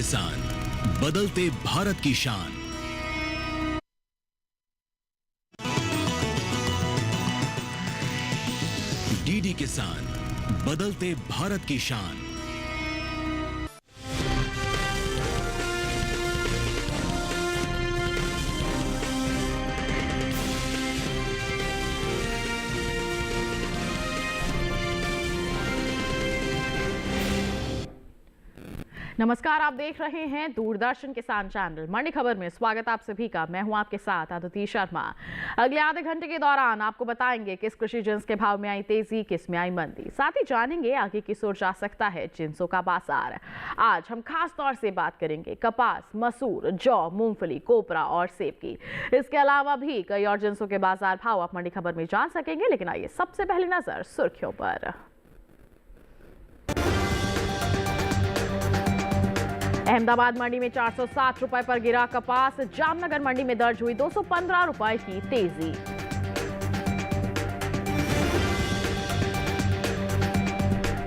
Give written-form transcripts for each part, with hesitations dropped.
किसान, बदलते भारत की शान। डीडी किसान, बदलते भारत की शान। नमस्कार, आप देख रहे हैं दूरदर्शन किसान चैनल। मंडी खबर में स्वागत आप सभी का। मैं हूं आपके साथ अदिति शर्मा। अगले आधे घंटे के दौरान आपको बताएंगे किस कृषि जिन्स के भाव में आई तेजी, किस में आई मंदी। साथ ही जानेंगे आगे किस ओर जा सकता है जिन्सों का बाजार। आज हम खास तौर से बात करेंगे कपास, मसूर, जौ, मूंगफली, कोपरा और सेब की। इसके अलावा भी कई और जिन्सों के बाजार भाव आप मंडी खबर में जान सकेंगे। लेकिन आइए सबसे पहले नजर सुर्खियों पर। अहमदाबाद मंडी में 460 रुपए पर गिरा कपास। जामनगर मंडी में दर्ज हुई 215 रुपए की तेजी।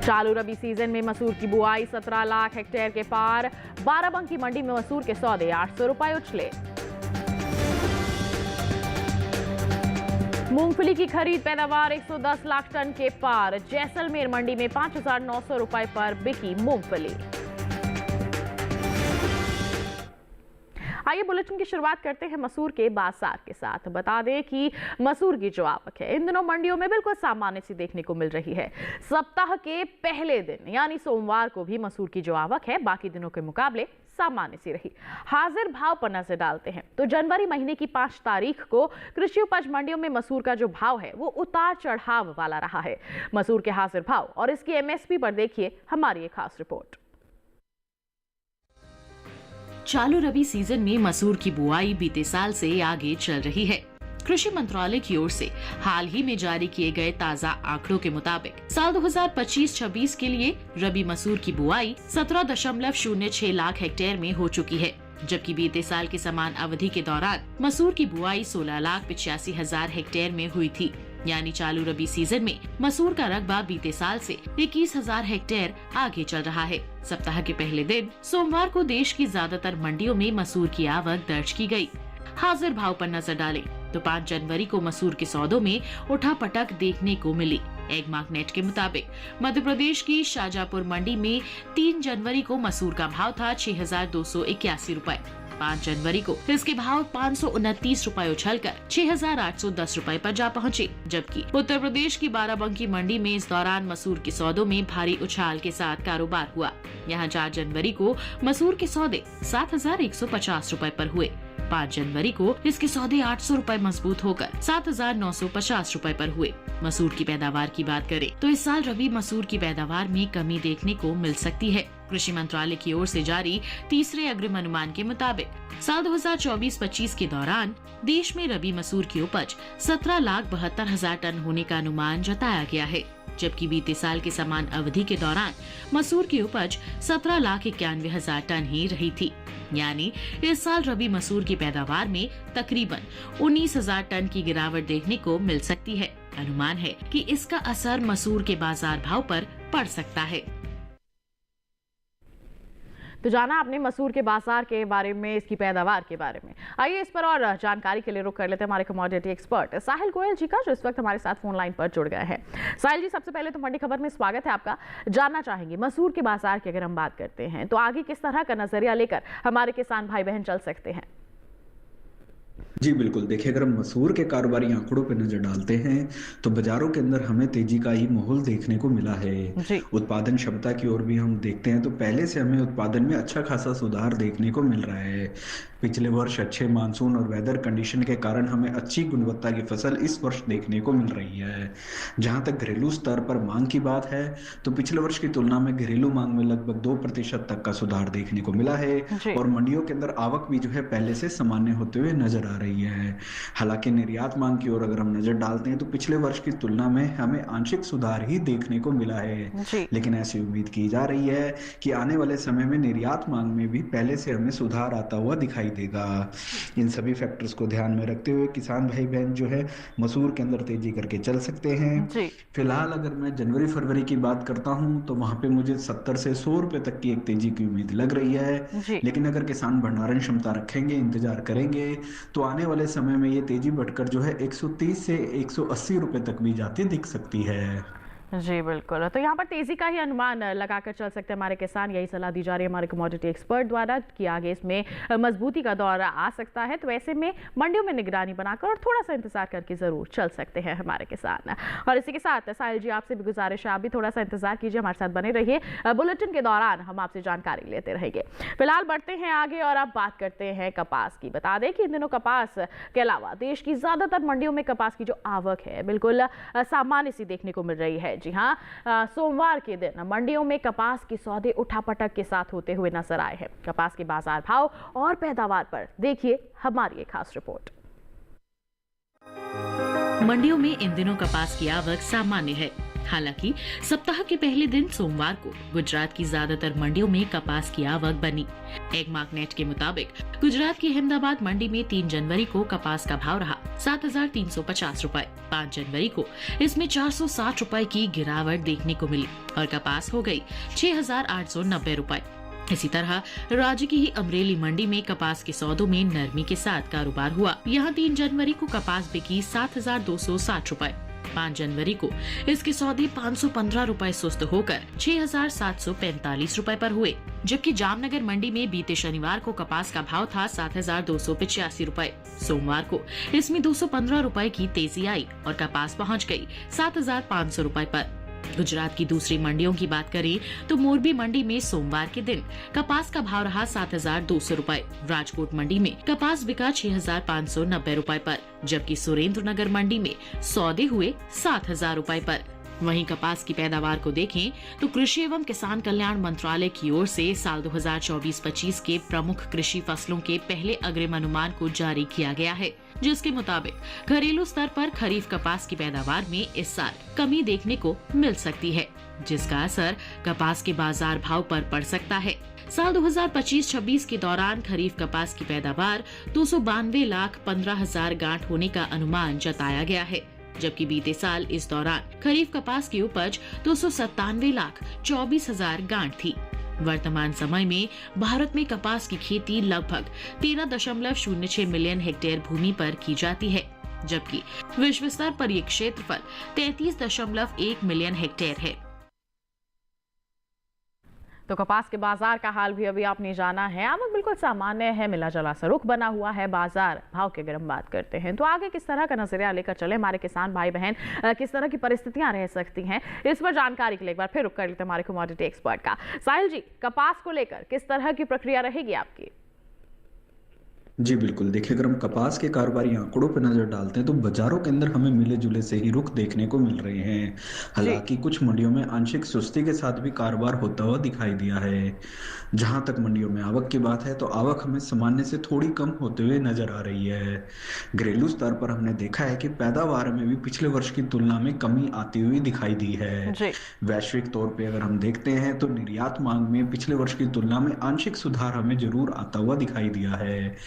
चालू रबी सीजन में मसूर की बुआई 17 लाख हेक्टेयर के पार। बाराबंकी मंडी में मसूर के सौदे 800 रुपए उछले। मूंगफली की खरीद पैदावार 110 लाख टन के पार। जैसलमेर मंडी में 5,900 रुपए पर बिकी मूंगफली। आइए बुलेटिन की शुरुआत करते हैं मसूर के बाजार के साथ। बता दें कि मसूर की जो आवक है इन दिनों मंडियों में बिल्कुल सामान्य सी देखने को मिल रही है। सप्ताह के पहले दिन यानी सोमवार को भी मसूर की जो आवक है बाकी दिनों के मुकाबले सामान्य सी रही। हाजिर भाव पर नजर डालते हैं तो जनवरी महीने की 5 तारीख को कृषि उपज मंडियों में मसूर का जो भाव है वो उतार चढ़ाव वाला रहा है। मसूर के हाजिर भाव और इसकी एमएसपी पर देखिए हमारी एक खास रिपोर्ट। चालू रबी सीजन में मसूर की बुआई बीते साल से आगे चल रही है। कृषि मंत्रालय की ओर से हाल ही में जारी किए गए ताज़ा आंकड़ों के मुताबिक साल 2025-26 के लिए रबी मसूर की बुआई 17.06 लाख हेक्टेयर में हो चुकी है, जबकि बीते साल के समान अवधि के दौरान मसूर की बुआई 16,85,000 हेक्टेयर में हुई थी। यानी चालू रबी सीजन में मसूर का रकबा बीते साल से 21,000 हेक्टेयर आगे चल रहा है। सप्ताह के पहले दिन सोमवार को देश की ज्यादातर मंडियों में मसूर की आवक दर्ज की गई। हाजिर भाव पर नजर डालें तो 5 जनवरी को मसूर के सौदों में उठापटक देखने को मिली। एगमार्क नेट के मुताबिक मध्य प्रदेश की शाजापुर मंडी में 3 जनवरी को मसूर का भाव था 6,281 रुपए। 5 जनवरी को इसके भाव 529 रुपए उछलकर 6,810 रुपए पर जा पहुँचे, जबकि उत्तर प्रदेश की बाराबंकी मंडी में इस दौरान मसूर के सौदों में भारी उछाल के साथ कारोबार हुआ। यहां 4 जनवरी को मसूर के सौदे 7,150 रुपए पर हुए। 5 जनवरी को इसके सौदे 800 रुपए मजबूत होकर 7,950 रुपए पर हुए। मसूर की पैदावार की बात करें तो इस साल रबी मसूर की पैदावार में कमी देखने को मिल सकती है। कृषि मंत्रालय की ओर से जारी तीसरे अग्रिम अनुमान के मुताबिक साल 2024-25 के दौरान देश में रबी मसूर की उपज 17,72,000 टन होने का अनुमान जताया गया है, जबकि बीते साल के समान अवधि के दौरान मसूर की उपज 17,91,000 टन ही रही थी। यानी इस साल रबी मसूर की पैदावार में तकरीबन 19,000 टन की गिरावट देखने को मिल सकती है। अनुमान है कि इसका असर मसूर के बाजार भाव पर पड़ सकता है। तो जाना आपने मसूर के बाजार के बारे में, इसकी पैदावार के बारे में। आइए इस पर और जानकारी के लिए रुख कर लेते हैं हमारे कमोडिटी एक्सपर्ट साहिल गोयल जी का, जो इस वक्त हमारे साथ फोन लाइन पर जुड़ गए हैं। साहिल जी, सबसे पहले तो मंडी खबर में स्वागत है आपका। जानना चाहेंगे मसूर के बाजार की अगर हम बात करते हैं तो आगे किस तरह का नजरिया लेकर हमारे किसान भाई बहन चल सकते हैं? जी बिल्कुल, देखिए अगर हम मसूर के कारोबारी आंकड़ों पर नजर डालते हैं तो बाजारों के अंदर हमें तेजी का ही माहौल देखने को मिला है। उत्पादन क्षमता की ओर भी हम देखते हैं तो पहले से हमें उत्पादन में अच्छा खासा सुधार देखने को मिल रहा है। पिछले वर्ष अच्छे मानसून और वेदर कंडीशन के कारण हमें अच्छी गुणवत्ता की फसल इस वर्ष देखने को मिल रही है। जहां तक घरेलू स्तर पर मांग की बात है तो पिछले वर्ष की तुलना में घरेलू मांग में लगभग 2% तक का सुधार देखने को मिला है और मंडियों के अंदर आवक भी जो है पहले से सामान्य होते हुए नजर आ रही रही है। हालांकि निर्यात मांग की ओर अगर हम नजर डालते हैं तो पिछले वर्ष की तुलना में हमें आंशिक सुधार ही देखने को मिला है, लेकिन ऐसी उम्मीद की जा रही है कि आने वाले समय में निर्यात मांग में भी पहले से हमें सुधार आता हुआ दिखाई देगा। इन सभी फैक्टर्स को ध्यान में रखते हुए किसान भाई बहन जो है मसूर के अंदर तेजी करके चल सकते हैं। फिलहाल अगर मैं जनवरी फरवरी की बात करता हूं तो वहां पे मुझे 70 से 100 रुपए तक की एक तेजी की उम्मीद लग रही है, लेकिन अगर किसान भंडारण क्षमता रखेंगे, इंतजार करेंगे तो आने वाले समय में ये तेजी बढ़कर जो है 130 से 180 रुपए तक भी जाती दिख सकती है। जी बिल्कुल, तो यहाँ पर तेजी का ही अनुमान लगाकर चल सकते हैं हमारे किसान, यही सलाह दी जा रही है हमारे कमोडिटी एक्सपर्ट द्वारा कि आगे इसमें मजबूती का दौर आ सकता है। तो ऐसे में मंडियों में निगरानी बनाकर और थोड़ा सा इंतजार करके जरूर चल सकते हैं हमारे किसान। और इसी के साथ साहिल जी आपसे भी गुजारिश है, आप भी थोड़ा सा इंतजार कीजिए, हमारे साथ बने रहिए, बुलेटिन के दौरान हम आपसे जानकारी लेते रहेंगे। फिलहाल बढ़ते हैं आगे और अब बात करते हैं कपास की। बता दें कि इन दिनों कपास के अलावा देश की ज्यादातर मंडियों में कपास की जो आवक है बिल्कुल सामान्य सी देखने को मिल रही है। जी हाँ, सोमवार के दिन मंडियों में कपास के सौदे उठापटक के साथ होते हुए नजर आए हैं। कपास के बाजार भाव और पैदावार पर देखिए हमारी एक खास रिपोर्ट। मंडियों में इन दिनों कपास की आवक सामान्य है। हालांकि सप्ताह के पहले दिन सोमवार को गुजरात की ज्यादातर मंडियों में कपास की आवक बनी। एगमार्कनेट के मुताबिक गुजरात की अहमदाबाद मंडी में 3 जनवरी को कपास का भाव रहा 7,350 रुपए। 5 जनवरी को इसमें 460 रुपए की गिरावट देखने को मिली और कपास हो गई 6,890 रुपए। इसी तरह राज्य की ही अमरेली मंडी में कपास के सौदों में नरमी के साथ कारोबार हुआ। यहाँ 3 जनवरी को कपास बिकी 7,260 रुपए। 5 जनवरी को इसके सौदे 515 रुपए सुस्त होकर 6,745 रुपए पर हुए, जबकि जामनगर मंडी में बीते शनिवार को कपास का भाव था 7,285 रुपए। सोमवार को इसमें 215 रुपए की तेजी आई और कपास पहुंच गई 7,500 रुपए पर। गुजरात की दूसरी मंडियों की बात करें तो मोरबी मंडी में सोमवार के दिन कपास का भाव रहा 7,200 रुपए। राजकोट मंडी में कपास बिका 6,590 रुपए पर, जबकि सुरेंद्रनगर मंडी में सौदे हुए 7,000 रुपए पर। वहीं कपास की पैदावार को देखें तो कृषि एवं किसान कल्याण मंत्रालय की ओर से साल 2024-25 के प्रमुख कृषि फसलों के पहले अग्रिम अनुमान को जारी किया गया है, जिसके मुताबिक घरेलू स्तर पर खरीफ कपास की पैदावार में इस साल कमी देखने को मिल सकती है, जिसका असर कपास के बाजार भाव पर पड़ सकता है। साल 2025-26 के दौरान खरीफ कपास की पैदावार 292,15,000 गांठ होने का अनुमान जताया गया है, जबकि बीते साल इस दौरान खरीफ कपास की उपज 297,24,000 गांठ थी। वर्तमान समय में भारत में कपास की खेती लगभग 13.06 मिलियन हेक्टेयर भूमि पर की जाती है, जबकि विश्व स्तर पर ये क्षेत्रफल 33.1 मिलियन हेक्टेयर है। तो कपास के बाजार का हाल भी अभी आपने जाना है। आवक बिल्कुल सामान्य है, मिला जुला सा रुख बना हुआ है बाजार भाव की अगर हम बात करते हैं तो आगे किस तरह का नजरिया लेकर चले हमारे किसान भाई बहन, किस तरह की परिस्थितियां रह सकती हैं, इस पर जानकारी के लिए एक बार फिर रुक कर लेते हैं हमारे कमोडिटी एक्सपर्ट का। साहिल जी, कपास को लेकर किस तरह की प्रक्रिया रहेगी आपकी? जी बिल्कुल, देखिए अगर हम कपास के कारोबारी आंकड़ों पर नजर डालते हैं तो बाजारों के अंदर हमें मिले जुले से ही रुख देखने को मिल रहे हैं। हालांकि कुछ मंडियों में आंशिक सुस्ती के साथ भी कारोबार होता हुआ दिखाई दिया है। जहां तक मंडियों में आवक की बात है तो आवक हमें सामान्य से थोड़ी कम होते हुए नजर आ रही है। घरेलू स्तर पर हमने देखा है कि पैदावार में भी पिछले वर्ष की तुलना में कमी आती हुई दिखाई दी है। वैश्विक तौर पर अगर हम देखते हैं तो निर्यात मांग में पिछले वर्ष की तुलना में आंशिक सुधार हमें जरूर आता हुआ दिखाई दिया है।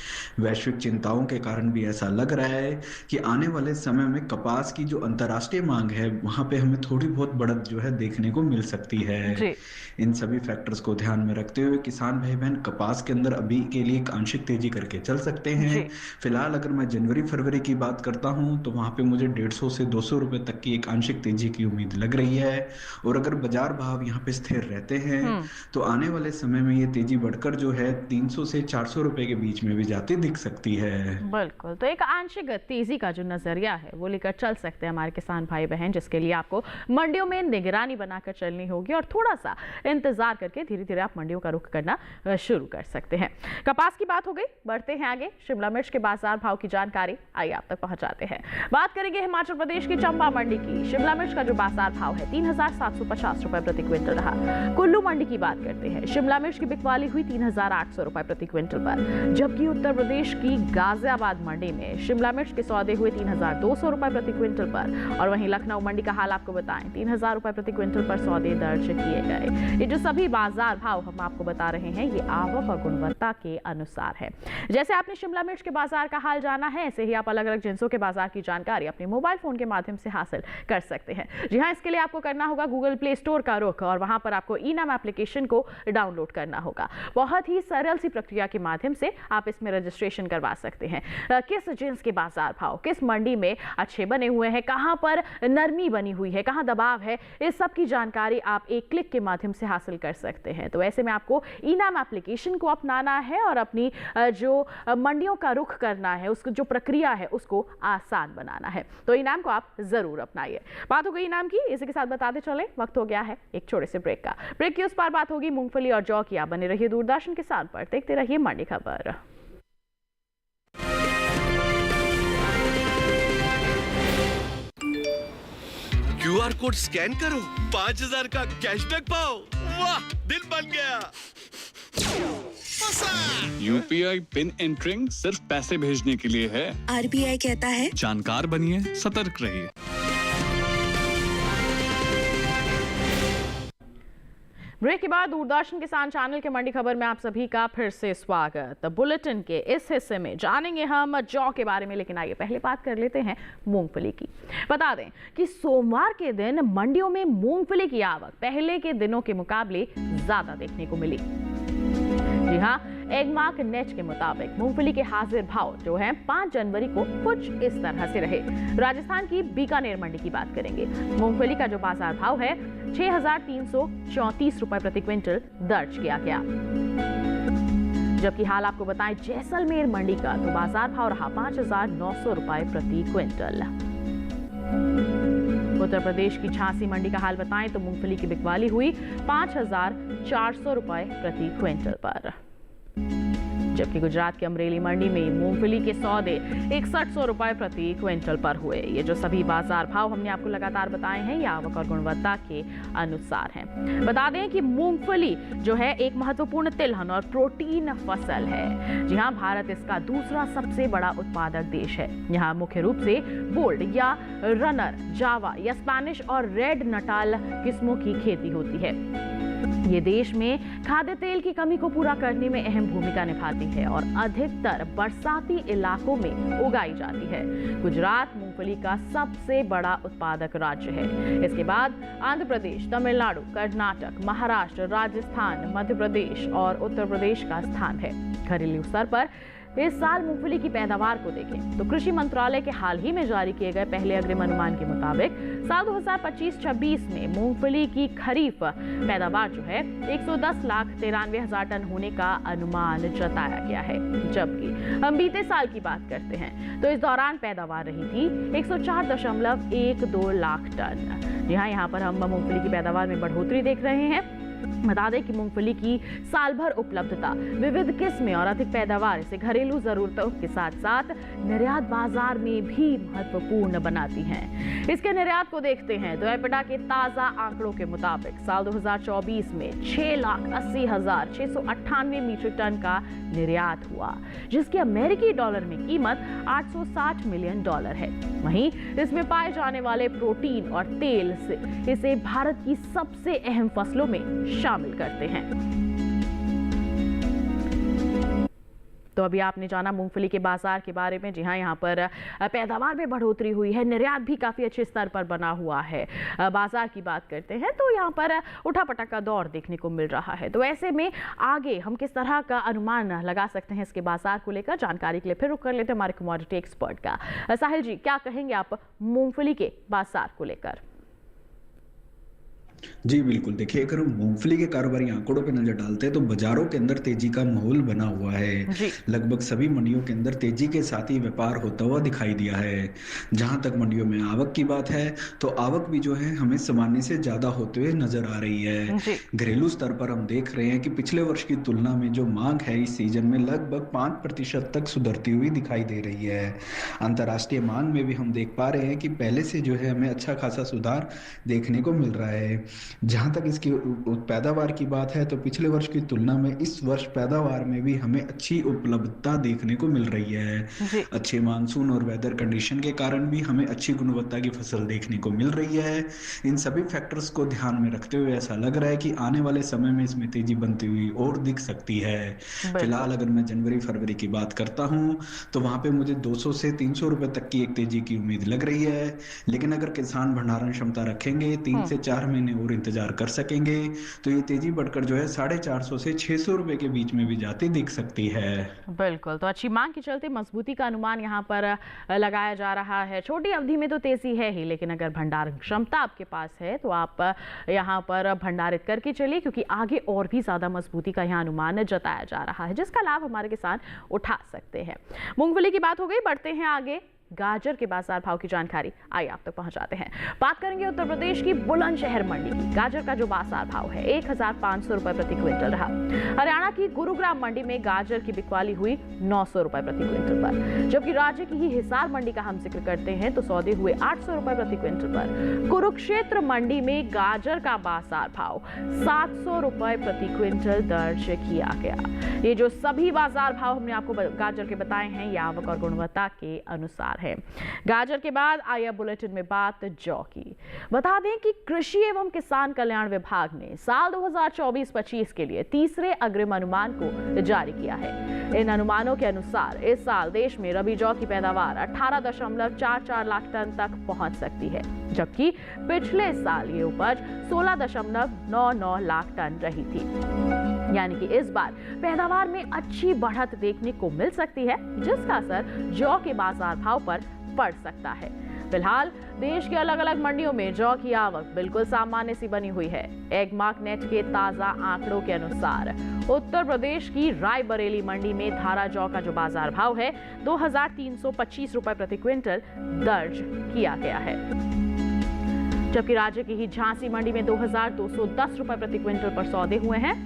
वैश्विक चिंताओं के कारण भी ऐसा लग रहा है कि आने वाले समय में कपास की जो अंतर्राष्ट्रीय मांग है वहां पे हमें थोड़ी बहुत बढ़त जो है देखने को मिल सकती है। इन सभी फैक्टर्स को ध्यान में रखते हुए किसान भाई बहन कपास के अंदर अभी के लिए एक आंशिक तेजी करके चल सकते हैं। फिलहाल अगर मैं जनवरी फरवरी की बात करता हूं तो वहां पे मुझे 150 से 200 रुपए तक की एक आंशिक तेजी की उम्मीद लग रही है। और अगर बाजार भाव यहाँ पे स्थिर रहते हैं तो आने वाले समय में ये तेजी बढ़कर जो है 300 से 400 रुपए के बीच में भी जाती दिख सकती है। बिल्कुल, तो एक आंशिक तेजी का जो नजरिया है वो लेकर चल सकते हैं हमारे किसान भाई बहन, जिसके लिए आपको मंडियों में निगरानी बनाकर चलनी होगी और थोड़ा सा इंतजार करके धीरे धीरे आप मंडियों का रुख करना शुरू कर सकते हैं। कपास की बात हो गई, बढ़ते हैं आगे। शिमला मिर्च के बाजार भाव की जानकारी आइए आप तक पहुंचाते हैं। बात करेंगे हिमाचल प्रदेश की चंबा मंडी की। शिमला मिर्च का जो बाजार भाव है 3,750 रुपए प्रति क्विंटल रहा। कुल्लू मंडी की बात करते हैं, शिमला मिर्च की बिकवाली हुई 3,800 रुपए प्रति क्विंटल पर, जबकि उत्तर प्रदेश की गाजियाबाद मंडी में शिमला मिर्च के सौदे हुए 3,200 रुपए प्रति क्विंटल पर, और वहीं लखनऊ मंडी का हाल आपको बताएं 3,000 रुपए प्रति क्विंटल पर सौदे दर्ज किए गए। ये जो सभी बाजार भाव हम आपको बता रहे हैं ये आवक और गुणवत्ता के अनुसार है। जैसे आपने शिमला मिर्च के बाजार का हाल जाना है, ऐसे ही आप अलग अलग जिन्सों के बाजार की जानकारी अपने मोबाइल फोन के माध्यम से हासिल कर सकते हैं। जी हाँ, इसके लिए आपको करना होगा गूगल प्ले स्टोर का रुख और वहां पर आपको ई-नाम एप्लीकेशन को डाउनलोड करना होगा। बहुत ही सरल सी प्रक्रिया के माध्यम से आप इसमें रजिस्ट्रेशन करवा सकते हैं। किस जिन्स के बाजार भाव किस मंडी में अच्छे बने हुए हैं, कहां पर नरमी बनी हुई है, कहां दबाव है, इस सब की जानकारी आप एक क्लिक के माध्यम से हासिल कर सकते हैं। तो ऐसे में आपको ई-नाम एप्लीकेशन को अपनाना है और अपनी जो मंडियों का रुख करना है, उसको जो प्रक्रिया है उसको आसान बनाना है। तो ई-नाम को आप जरूर अपनाइए। बात हो गई ई-नाम की, इसी के साथ बताते चले वक्त हो गया है एक छोटे से ब्रेक का। ब्रेक की उस पार बात होगी मूंगफली और जौ की। आप बने रहिए दूरदर्शन किसान पर, देखते रहिए मंडी खबर। QR कोड स्कैन करो, 5,000 का कैशबैक पाओ। वाह, दिल बन गया। UPI पिन एंटरिंग सिर्फ पैसे भेजने के लिए है। RBI कहता है जानकार बनिए, सतर्क रहिए। ब्रेक के बाद दूरदर्शन किसान चैनल के मंडी खबर में आप सभी का फिर से स्वागत। बुलेटिन के इस हिस्से में जानेंगे हम जौ के बारे में, लेकिन आइए पहले बात कर लेते हैं मूंगफली की। बता दें कि सोमवार के दिन मंडियों में मूंगफली की आवक पहले के दिनों के मुकाबले ज्यादा देखने को मिली। जी हाँ, एगमार्क नेट के मुताबिक मूंगफली के हाजिर भाव जो है 5 जनवरी को कुछ इस तरह से रहे। राजस्थान की बीकानेर मंडी की बात करेंगे। मूंगफली का जो बाजार भाव है 6,334 रुपए प्रति क्विंटल दर्ज किया गया। जबकि हाल आपको बताएं जैसलमेर मंडी का तो बाजार भाव रहा 5,900 रुपए प्रति क्विंटल। उत्तर प्रदेश की झांसी मंडी का हाल बताएं तो मूंगफली की बिकवाली हुई 5,400 रुपए प्रति क्विंटल पर। जबकि गुजरात की अमरेली मंडी में मूंगफली के सौदे 6100 रुपए प्रति क्विंटल पर हुए। ये जो सभी बाजार भाव हमने आपको लगातार बताए हैं ये आवक और गुणवत्ता के अनुसार हैं। बता दें कि मूंगफली जो है एक महत्वपूर्ण तिलहन और प्रोटीन फसल है। जी हाँ, भारत इसका दूसरा सबसे बड़ा उत्पादक देश है। यहाँ मुख्य रूप से बोल्ड या रनर, जावा या स्पेनिश और रेड नटाल किस्मों की खेती होती है। ये देश में खाद्य तेल की कमी को पूरा करने में अहम भूमिका निभाती है और अधिकतर बरसाती इलाकों में उगाई जाती है। गुजरात मूंगफली का सबसे बड़ा उत्पादक राज्य है। इसके बाद आंध्र प्रदेश, तमिलनाडु, कर्नाटक, महाराष्ट्र, राजस्थान, मध्य प्रदेश और उत्तर प्रदेश का स्थान है। घरेलू स्तर पर इस साल मूंगफली की पैदावार को देखें तो कृषि मंत्रालय के हाल ही में जारी किए गए पहले अग्रिम अनुमान के मुताबिक साल 2025-26 में मूंगफली की खरीफ पैदावार जो है 110,93,000 टन होने का अनुमान जताया गया है। जबकि हम बीते साल की बात करते हैं तो इस दौरान पैदावार रही थी 104.12 लाख टन। जी हाँ, यहाँ पर हम मूंगफली की पैदावार में बढ़ोतरी देख रहे हैं। बता दें कि मूंगफली की साल भर उपलब्धता, विविध किस्में और अधिक पैदावार इसे घरेलू जरूरतों के साथ साथ निर्यात बाजार में भी महत्वपूर्ण बनाती हैं। इसके निर्यात को देखते हैं तो एपिडा के ताजा आंकड़ों के मुताबिक साल 2024 में 6,80,698 मीट्रिक टन का निर्यात हुआ, जिसकी अमेरिकी डॉलर में कीमत $860 मिलियन है। वहीं इसमें पाए जाने वाले प्रोटीन और तेल से इसे भारत की सबसे अहम फसलों में शामिल करते हैं। तो अभी आपने जाना मूंगफली के बाजार के बारे में। जी हाँ, यहाँ पर पैदावार में बढ़ोतरी हुई है, निर्यात भी काफी अच्छे स्तर पर बना हुआ है। बाजार की बात करते हैं तो यहाँ पर उठापटक का दौर देखने को मिल रहा है। तो ऐसे में आगे हम किस तरह का अनुमान लगा सकते हैं इसके बाजार को लेकर, जानकारी के लिए फिर रुक कर लेते हैं हमारे कमोडिटी एक्सपर्ट का। साहिल जी, क्या कहेंगे आप मूंगफली के बाजार को लेकर? जी बिल्कुल, देखिए अगर हम मूंगफली के कारोबारी आंकड़ों पे नजर डालते हैं तो बाजारों के अंदर तेजी का माहौल बना हुआ है। लगभग सभी मंडियों के अंदर तेजी के साथ ही व्यापार होता हुआ दिखाई दिया है। जहां तक मंडियों में आवक की बात है तो आवक भी जो है हमें सामान्य से ज्यादा होते हुए नजर आ रही है। घरेलू स्तर पर हम देख रहे हैं कि पिछले वर्ष की तुलना में जो मांग है इस सीजन में लगभग 5% तक सुधरती हुई दिखाई दे रही है। अंतर्राष्ट्रीय मांग में भी हम देख पा रहे हैं कि पहले से जो है हमें अच्छा खासा सुधार देखने को मिल रहा है। जहाँ तक इसकी पैदावार की बात है तो पिछले वर्ष की तुलना में इस वर्ष पैदावार में भी हमें अच्छी उपलब्धता देखने को मिल रही है। अच्छे मानसून और वेदर कंडीशन के कारण भी हमें अच्छी गुणवत्ता की फसल देखने को मिल रही है। इन सभी फैक्टर्स को ध्यान में रखते हुए ऐसा लग रहा है कि आने वाले समय में इसमें तेजी बनती हुई और दिख सकती है। फिलहाल अगर मैं जनवरी फरवरी की बात करता हूँ तो वहां पे मुझे 200 से 300 रुपए तक की एक तेजी की उम्मीद लग रही है। लेकिन अगर किसान भंडारण क्षमता रखेंगे, 3 से 4 महीने और इंतजार कर सकेंगे तो ये तेजी बढ़कर जो है 450 से 600 रुपए के बीच में भी जाती दिख सकती है। बिल्कुल, तो अच्छी मांग के चलते मजबूती का अनुमान यहाँ पर लगाया जा रहा है। छोटी अवधि में तो तेजी है ही, लेकिन अगर भंडारण क्षमता आपके पास है तो आप यहाँ पर भंडारित करके चलिए, क्योंकि आगे और भी ज्यादा मजबूती का यहाँ अनुमान जताया जा रहा है, जिसका लाभ हमारे किसान उठा सकते हैं। मूंगफली की बात हो गई, बढ़ते हैं आगे। गाजर के बाजार भाव की जानकारी आइए आप तक पहुंचाते हैं। बात करेंगे उत्तर प्रदेश की बुलंदशहर मंडी की। गाजर का जो बाजार भाव है 1500 रुपए प्रति क्विंटल रहा। हरियाणा की गुरुग्राम मंडी में गाजर की बिकवाली हुई 900 रुपए प्रति क्विंटल पर, जबकि राज्य की ही हिसार मंडी का हम जिक्र करते हैं तो सौदे हुए 800 रुपए प्रति क्विंटल पर। कुरुक्षेत्र मंडी में गाजर का बाजार भाव 700 रुपए प्रति क्विंटल दर्ज किया गया। ये जो सभी बाजार भाव हमने आपको गाजर के बताए हैं, ये आवक और गुणवत्ता के अनुसार है। गाजर के बाद आया बुलेटिन में बात जौ की। बता दें कि कृषि एवं किसान कल्याण विभाग ने साल 2024-25 के लिए तीसरे अग्रिम अनुमान को जारी किया है। इन अनुमानों के अनुसार इस साल देश में रबी जौ की पैदावार 18.44 लाख टन तक पहुंच सकती है, जबकि पिछले साल ये उपज 16.99 लाख टन रही थी। यानी कि इस बार पैदावार में अच्छी बढ़त देखने को मिल सकती है, जिसका असर जौ के बाजार भाव पर पड़ सकता है। फिलहाल देश के अलग अलग मंडियों में जौ की आवक बिल्कुल सामान्य सी बनी हुई है। एगमार्कनेट के ताजा आंकड़ों के अनुसार उत्तर प्रदेश की रायबरेली मंडी में धारा जौ का जो बाजार भाव है 2325 रुपए प्रति क्विंटल दर्ज किया गया है, जबकि राज्य की ही झांसी मंडी में 2210 रुपए प्रति क्विंटल पर सौदे हुए हैं।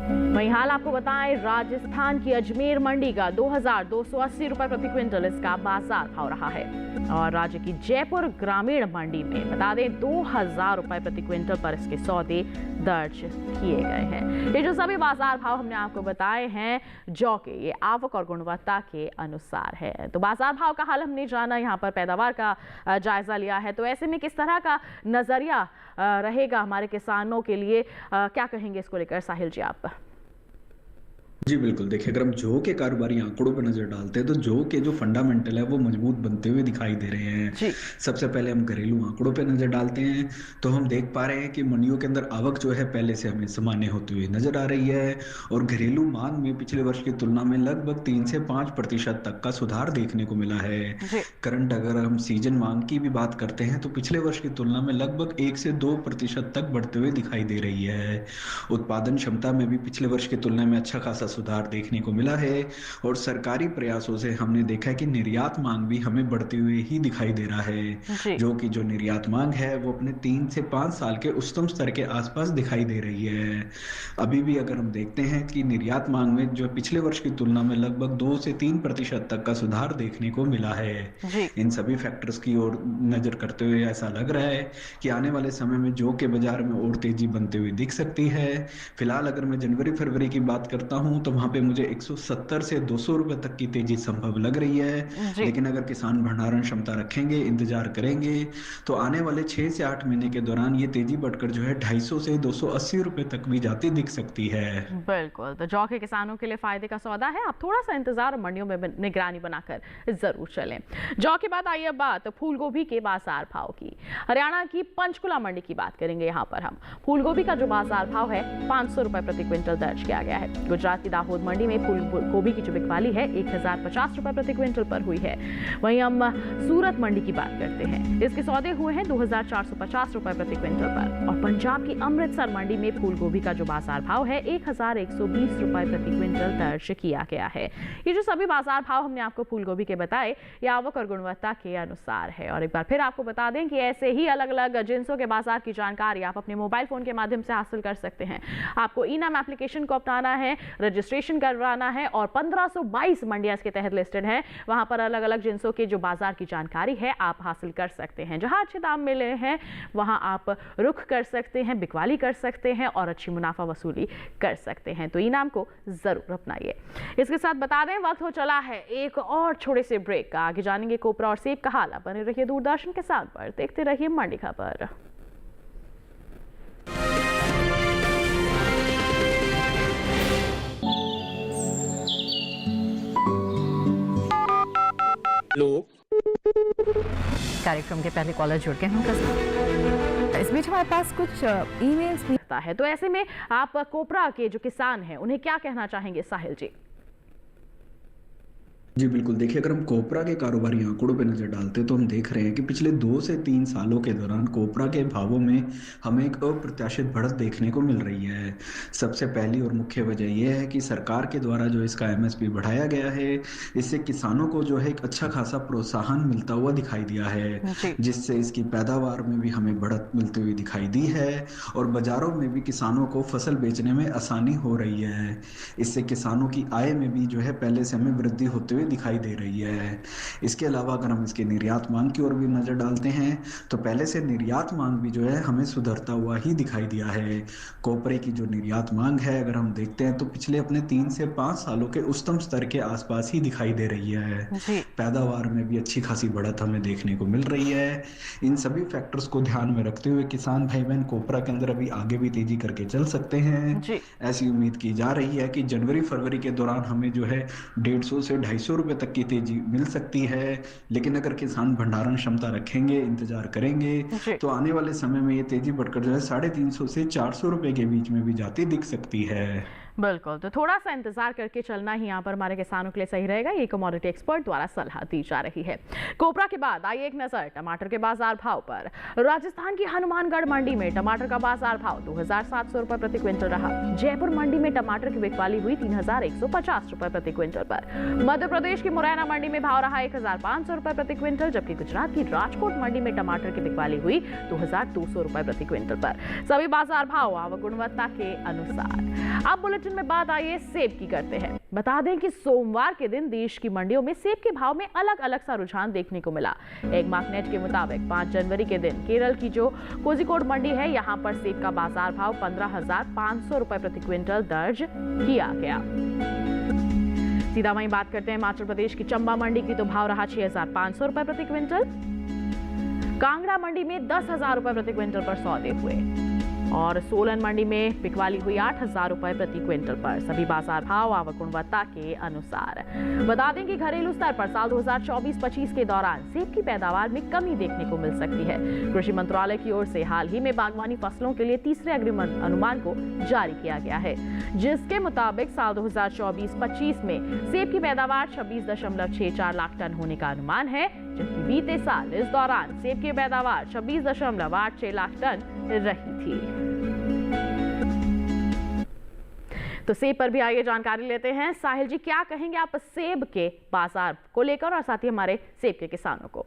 वहीं हाल आपको बताएं राजस्थान की अजमेर मंडी का 2280 रुपए प्रति क्विंटल इसका बाजार भाव रहा है, और राज्य की जयपुर ग्रामीण मंडी में बता दें 2000 रुपए प्रति क्विंटल पर इसके सौदे दर्ज किए गए हैं। ये जो सभी बाजार भाव हमने आपको बताए हैं जौ के, ये आवक और गुणवत्ता के अनुसार है। तो बाजार भाव का हाल हमने जाना, यहाँ पर पैदावार का जायजा लिया है। तो ऐसे में किस तरह का नजरिया रहेगा हमारे किसानों के लिए, क्या कहेंगे इसको लेकर साहिल जी आप? जी बिल्कुल, देखिए अगर हम जौ के कारोबारी आंकड़ों पर नजर डालते हैं तो जौ के जो फंडामेंटल है वो मजबूत बनते हुए दिखाई दे रहे हैं। सबसे पहले हम घरेलू आंकड़ों पर नजर डालते हैं तो हम देख पा रहे हैं कि मंडियों के अंदर आवक जो है पहले से हमें सामान्य होती हुई नजर आ रही है, और घरेलू मांग में पिछले वर्ष की तुलना में लगभग 3 से 5% तक का सुधार देखने को मिला है। करंट अगर हम सीजन मांग की भी बात करते हैं तो पिछले वर्ष की तुलना में लगभग 1 से 2% तक बढ़ते हुए दिखाई दे रही है। उत्पादन क्षमता में भी पिछले वर्ष की तुलना में अच्छा खासा सुधार देखने को मिला है, और सरकारी प्रयासों से हमने देखा है कि निर्यात मांग भी हमें बढ़ती हुई ही दिखाई दे रहा है, जो निर्यात मांग है वो अपने 3 से 5 साल के उच्चतम स्तर के आसपास दिखाई दे रही है। अभी भी अगर हम देखते हैं कि निर्यात मांग में जो पिछले वर्ष की तुलना में लगभग 2 से 3% तक का सुधार देखने को मिला है। इन सभी फैक्टर्स की ओर नजर करते हुए ऐसा लग रहा है कि आने वाले समय में जौ के बाजार में और तेजी बनती हुई दिख सकती है। फिलहाल अगर मैं जनवरी फरवरी की बात करता हूं तो वहां पे मुझे 170 से 200 रुपए तक की तेजी संभव लग रही है। लेकिन अगर किसान भंडारण क्षमता रखेंगे, इंतजार करेंगे तो आने वाले 6 से 8 महीने के दौरान ये तेजी बढ़कर जो है 250 से 280 रुपए तक भी जाती दिख सकती है। बिल्कुल, तो जौ के किसानों के लिए फायदे का सौदा है। आप थोड़ा सा इंतजार और मंडियों में निगरानी बनाकर जरूर चलें। जौ के बाद आइए बात फूल गोभी के बाजार भाव की। हरियाणा की पंचकुला मंडी की बात करेंगे। यहाँ पर हम फूल गोभी का जो बाजार भाव है 500 रुपए प्रति क्विंटल दर्ज किया गया है। गुजरात की दाहोद मंडी में फूल गोभी की जो बिकवाली है 1050 रुपए प्रति क्विंटल पर हुई है। वहीं हम सूरत मंडी की बात करते हैं, इसके सौदे हुए हैं 2450 रुपए प्रति क्विंटल पर। और पंजाब की अमृतसर मंडी में फूल गोभी का जो बाजार भाव है 1120 रुपए प्रति क्विंटल दर्ज किया गया है। ये जो सभी बाजार भाव हमने आपको फूल गोभी के बताए, ये आवक और गुणवत्ता के अनुसार है। और एक बार फिर आपको बता दें कि ऐसे ही अलग अलग जिन्सों के बाजार की जानकारी आप अपने मोबाइल फोन के माध्यम से हासिल कर सकते हैं। आपको ई नाम एप्लीकेशन को अपनाना है, रजिस्टर रजिस्ट्रेशन करवाना है और 1522 मंडियां इसके तहत लिस्टेड हैं। वहां पर अलग अलग जिनसों के जो बाजार की जानकारी है आप हासिल कर सकते हैं। जहां अच्छे दाम मिले हैं वहां आप रुख कर सकते हैं, बिकवाली कर सकते हैं और अच्छी मुनाफा वसूली कर सकते हैं। तो इनाम को जरूर अपनाइए। इसके साथ बता दें वक्त हो चला है एक और छोटे से ब्रेक का। आगे जानेंगे कोपरा और सेब का हाल। बने रहिए दूरदर्शन के साथ पर, देखते रहिए मंडी खबर। कार्यक्रम के पहले कॉलर जुड़ गए हैं। इस बीच हमारे पास कुछ ईमेल्स भी है, तो ऐसे में आप कोपरा के जो किसान हैं उन्हें क्या कहना चाहेंगे साहिल जी? जी बिल्कुल, देखिए अगर हम कोपरा के कारोबारी आंकड़ों पर नज़र डालते हैं तो हम देख रहे हैं कि पिछले 2 से 3 सालों के दौरान कोपरा के भावों में हमें एक अप्रत्याशित बढ़त देखने को मिल रही है। सबसे पहली और मुख्य वजह यह है कि सरकार के द्वारा जो इसका MSP बढ़ाया गया है, इससे किसानों को जो है एक अच्छा खासा प्रोत्साहन मिलता हुआ दिखाई दिया है, जिससे इसकी पैदावार में भी हमें बढ़त मिलती हुई दिखाई दी है और बाजारों में भी किसानों को फसल बेचने में आसानी हो रही है। इससे किसानों की आय में भी जो है पहले से हमें वृद्धि होते हुए दिखाई दे रही है। इसके अलावा अगर हम इसके निर्यात मांग की ओर भी नजर डालते हैं तो पहले से निर्यात मांग भी जो है हमें सुधरता हुआ ही दिखाई दिया है। कोपरे की जो निर्यात मांग है अगर हम देखते हैं तो पिछले अपने 3 से 5 सालों के उच्चतम स्तर के आसपास ही दिखाई दे रही है। पैदावार में भी अच्छी खासी बढ़त हमें देखने को मिल रही है। इन सभी फैक्टर्स को ध्यान में रखते हुए किसान भाई बहन कोपरा के अंदर अभी आगे भी तेजी करके चल सकते हैं। ऐसी उम्मीद की जा रही है कि जनवरी फरवरी के दौरान हमें जो है 150 से 250 रुपए तक की तेजी मिल सकती है। लेकिन अगर किसान भंडारण क्षमता रखेंगे, इंतजार करेंगे तो आने वाले समय में ये तेजी बढ़कर जो है 350 से 400 रुपए के बीच में भी जाती दिख सकती है। बिल्कुल, तो थोड़ा सा इंतजार करके चलना ही यहाँ पर हमारे किसानों के लिए सही रहेगा। ये कमोडिटी एक्सपर्ट द्वारा सलाह दी जा रही है। कोपरा के बाद आइए एक नजर टमाटर के बाजार भाव पर। राजस्थान की हनुमानगढ़ मंडी में टमाटर का बाजार भाव 2700 रुपए प्रति क्विंटल रहा। जयपुर मंडी में टमाटर की बिकवाली हुई 3150 रुपए प्रति क्विंटल पर। मध्य प्रदेश की मुरैना मंडी में भाव रहा 1500 रुपए प्रति क्विंटल, जबकि गुजरात की राजकोट मंडी में टमाटर की बिकवाली हुई 2200 रुपए प्रति क्विंटल पर। सभी बाजार भाव आवक गुणवत्ता के अनुसार। अब बुलेटिन में बात आइए सेब की करते हैं। बता दें कि सोमवार के दिन देश की मंडियों में सेब के भाव में अलग अलग सा रुझान देखने को मिला। एक मार्कनेट के मुताबिक 5 जनवरी के दिन केरल की जो कोझिकोड मंडी है, यहां पर सेब का बाजार भाव 15,500 रुपए प्रति क्विंटल दर्ज किया गया। सीधा वहीं बात करते हैं हिमाचल प्रदेश की चंबा मंडी की, तो भाव रहा 6,500 रुपए प्रति क्विंटल। कांगड़ा मंडी में 10,000 रुपए प्रति क्विंटल पर सौदे हुए और सोलन मंडी में बिकवाली हुई 8,000 रुपए प्रति क्विंटल पर। सभी बाजार भाव आवक गुणवत्ता के अनुसार। बता दें कि घरेलू स्तर पर साल 2024-25 के दौरान सेब की पैदावार में कमी देखने को मिल सकती है। कृषि मंत्रालय की ओर से हाल ही में बागवानी फसलों के लिए तीसरे अग्रिम अनुमान को जारी किया गया है, जिसके मुताबिक साल 2024-25 में सेब की पैदावार 26.64 लाख टन होने का अनुमान है, जबकि बीते साल इस दौरान सेब की पैदावार 26.86 लाख टन रही थी। तो सेब पर भी आइए जानकारी लेते हैं। साहिल जी, क्या कहेंगे आप सेब के बाजार को लेकर और साथ ही हमारे सेब के किसानों को?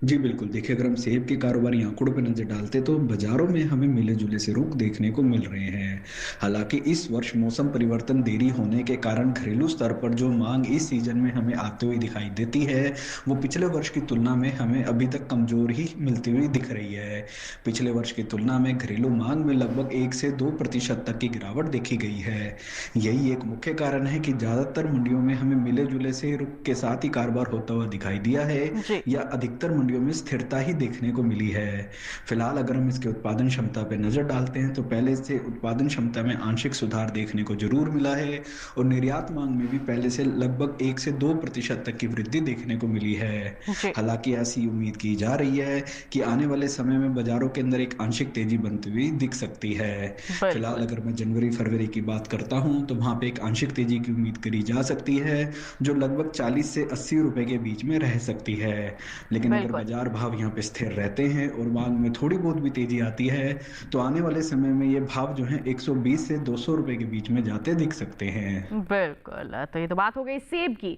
जी बिल्कुल, देखिए अगर हम सेब के कारोबारी आंकड़ों पर नजर डालते तो बाजारों में हमें मिले जुले से रुख देखने को मिल रहे हैं। हालांकि इस वर्ष मौसम परिवर्तन देरी होने के कारण घरेलू स्तर पर जो मांग इस सीजन में हमें आते हुए दिखाई देती है वो पिछले वर्ष की तुलना में हमें अभी तक कमजोर ही मिलती हुई दिख रही है। पिछले वर्ष की तुलना में घरेलू मांग में लगभग 1 से 2% तक की गिरावट देखी गई है। यही एक मुख्य कारण है कि ज्यादातर मंडियों में हमें मिले जुले से रुख के साथ ही कारोबार होता हुआ दिखाई दिया है या अधिकतर मंडियों में स्थिरता ही देखने को मिली है। फिलहाल अगर हम इसके उत्पादन क्षमता पर नजर डालते हैं तो पहले से उत्पादन क्षमता में आंशिक सुधार देखने को जरूर मिला है और निर्यात मांग में भी पहले से लगभग 1 से 2% तक की वृद्धि देखने को मिली है। हालांकि ऐसी उम्मीद की जा रही है कि आने वाले समय में बाजारों के अंदर एक आंशिक तेजी बनती हुई दिख सकती है। फिलहाल अगर मैं जनवरी फरवरी की बात करता हूं तो वहां पे एक आंशिक तेजी की उम्मीद करी जा सकती है जो लगभग 40 से 80 रुपए के बीच में रह सकती है। लेकिन अगर बाजार भाव यहाँ पे स्थिर रहते हैं और मांग में थोड़ी बहुत भी तेजी आती है तो आने वाले समय में ये भाव जो है 120 से 200 रुपए के बीच में जाते दिख सकते हैं। बिल्कुल, तो ये तो बात हो गई सेब की।